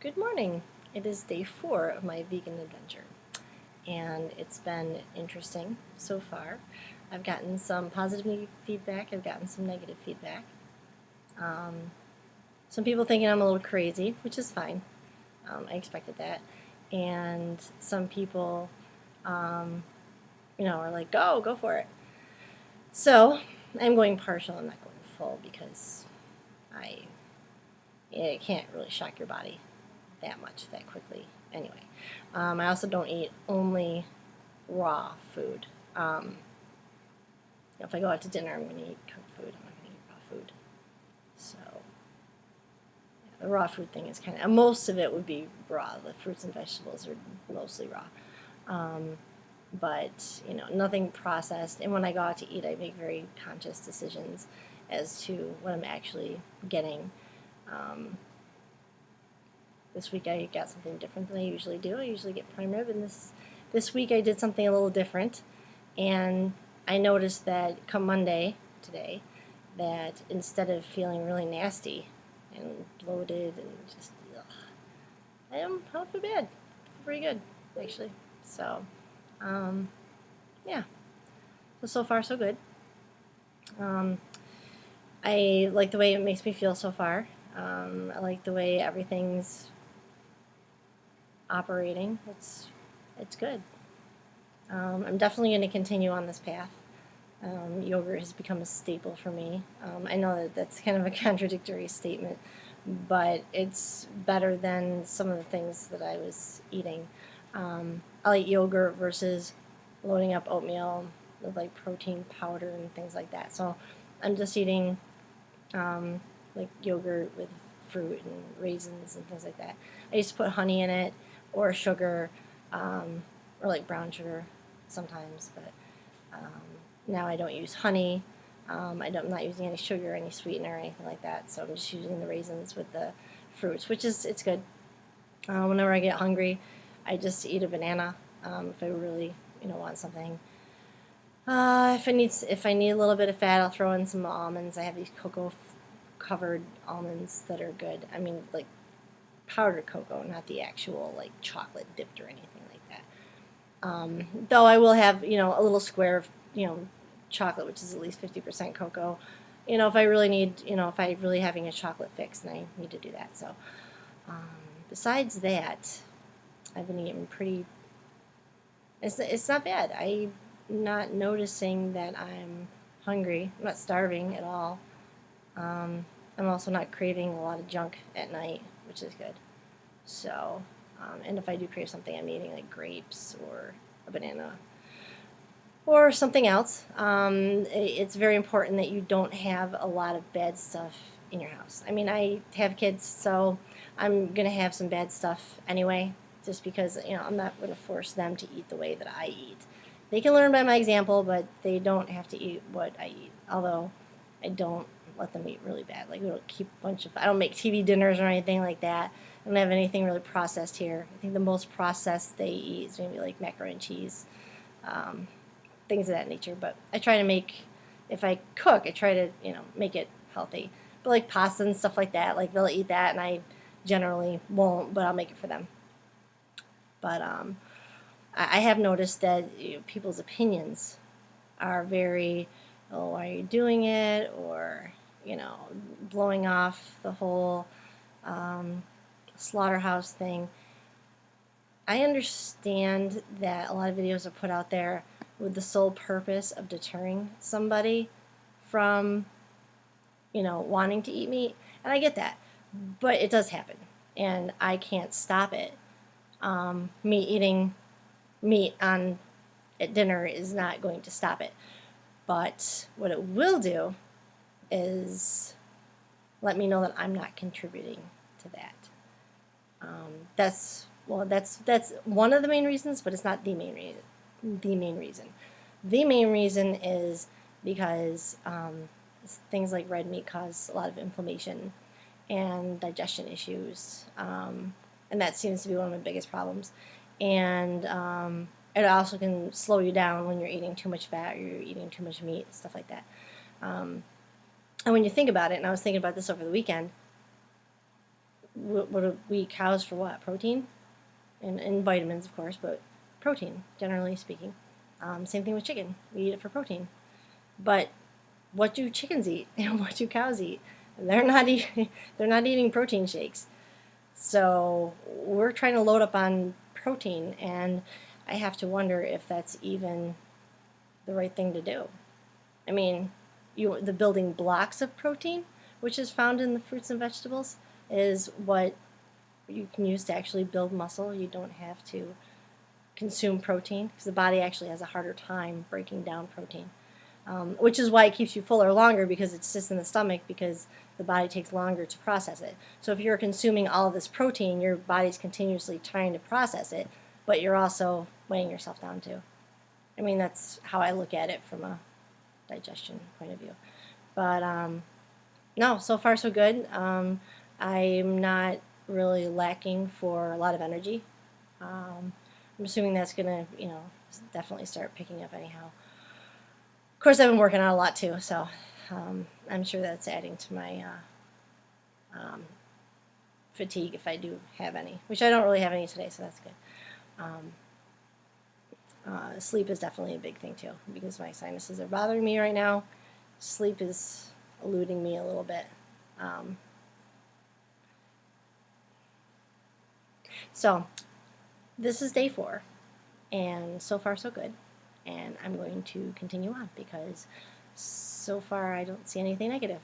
Good morning. It is day 4 of my vegan adventure, and it's been interesting so far. I've gotten some positive feedback, I've gotten some negative feedback. Um, some people thinking I'm a little crazy, which is fine. I expected that. And some people, um, are like, go for it. So I'm going partial, I'm not going full because I it can't really shock your body that much that quickly anyway. I also don't eat only raw food. If I go out to dinner, I'm going to eat cooked food. I'm not going to eat raw food. So yeah, the raw food thing is kind of most of it would be raw. The fruits and vegetables are mostly raw, but nothing processed. And when I go out to eat, I make very conscious decisions as to what I'm actually getting. Um, This week I got something different than I usually do. I usually get prime rib, and this week I did something a little different. And I noticed that come Monday, today, that instead of feeling really nasty and bloated and just, ugh, I don't feel bad. I feel pretty good, actually. So, um, yeah. So far, so good. Um, I like the way it makes me feel so far. I like the way everything's operating. It's good. I'm definitely going to continue on this path. Yogurt has become a staple for me. I know that that's kind of a contradictory statement, but it's better than some of the things that I was eating. I'll eat yogurt versus loading up oatmeal with like protein powder and things like that. So I'm just eating like yogurt with fruit and raisins and things like that. I used to put honey in it or sugar or like brown sugar sometimes, but um, now I don't use honey. I'm not using any sugar, any sweetener, or anything like that. So I'm just using the raisins with the fruits, which is it's good. Whenever I get hungry, I just eat a banana if I really want something. If I need a little bit of fat, I'll throw in some almonds. I have these cocoa covered almonds that are good. I mean, like powdered cocoa, not the actual like chocolate dipped or anything like that. Though I will have a little square of chocolate, which is at least 50% cocoa. If I really need, if I really having a chocolate fix, and I need to do that. So um, besides that, I've been eating pretty. It's not bad. I'm not noticing that I'm hungry. I'm not starving at all. Um, I'm also not craving a lot of junk at night, which is good. So, and if I do crave something, I'm eating like grapes or a banana or something else. It's very important that you don't have a lot of bad stuff in your house. I mean, I have kids, so I'm going to have some bad stuff anyway, just because, I'm not going to force them to eat the way that I eat. They can learn by my example, but they don't have to eat what I eat. Although I don't let them eat really bad. Like, we don't keep a bunch of, I don't make TV dinners or anything like that. I don't have anything really processed here. I think the most processed they eat is maybe like macaroni and cheese. Um, Things of that nature. But I try to make, if I cook, I try to, make it healthy. But like pasta and stuff like that, like they'll eat that, and I generally won't, but I'll make it for them. But I have noticed that people's opinions are very, oh, why are you doing it? Or, blowing off the whole um, slaughterhouse thing. I understand that a lot of videos are put out there with the sole purpose of deterring somebody from, wanting to eat meat. And I get that. But it does happen. And I can't stop it. Me eating meat on at dinner is not going to stop it. But what it will do is let me know that I'm not contributing to that. That's one of the main reasons, but it's not the main reason. The main reason. The main reason is because things like red meat cause a lot of inflammation and digestion issues, and that seems to be one of my biggest problems. And it also can slow you down when you're eating too much fat or you're eating too much meat, stuff like that. And when you think about it, and I was thinking about this over the weekend, what do we eat cows for? What? Protein and vitamins, of course, but protein, generally speaking. Same thing with chicken. We eat it for protein. But what do chickens eat? And what do cows eat? They're not eating. They're not eating protein shakes. So we're trying to load up on protein, and I have to wonder if that's even the right thing to do. I mean, the building blocks of protein, which is found in the fruits and vegetables, is what you can use to actually build muscle. You don't have to consume protein because the body actually has a harder time breaking down protein, which is why it keeps you fuller longer, because it sits in the stomach, because the body takes longer to process it. So if you're consuming all of this protein, your body's continuously trying to process it, but you're also weighing yourself down too. I mean, that's how I look at it from a digestion point of view. But no, so far so good. I'm not really lacking for a lot of energy. I'm assuming that's gonna, definitely start picking up anyhow. Of course, I've been working out a lot too, so I'm sure that's adding to my fatigue if I do have any, which I don't really have any today, so that's good. Sleep is definitely a big thing too, because my sinuses are bothering me right now. Sleep is eluding me a little bit. So this is day 4, and so far so good. And I'm going to continue on because so far I don't see anything negative.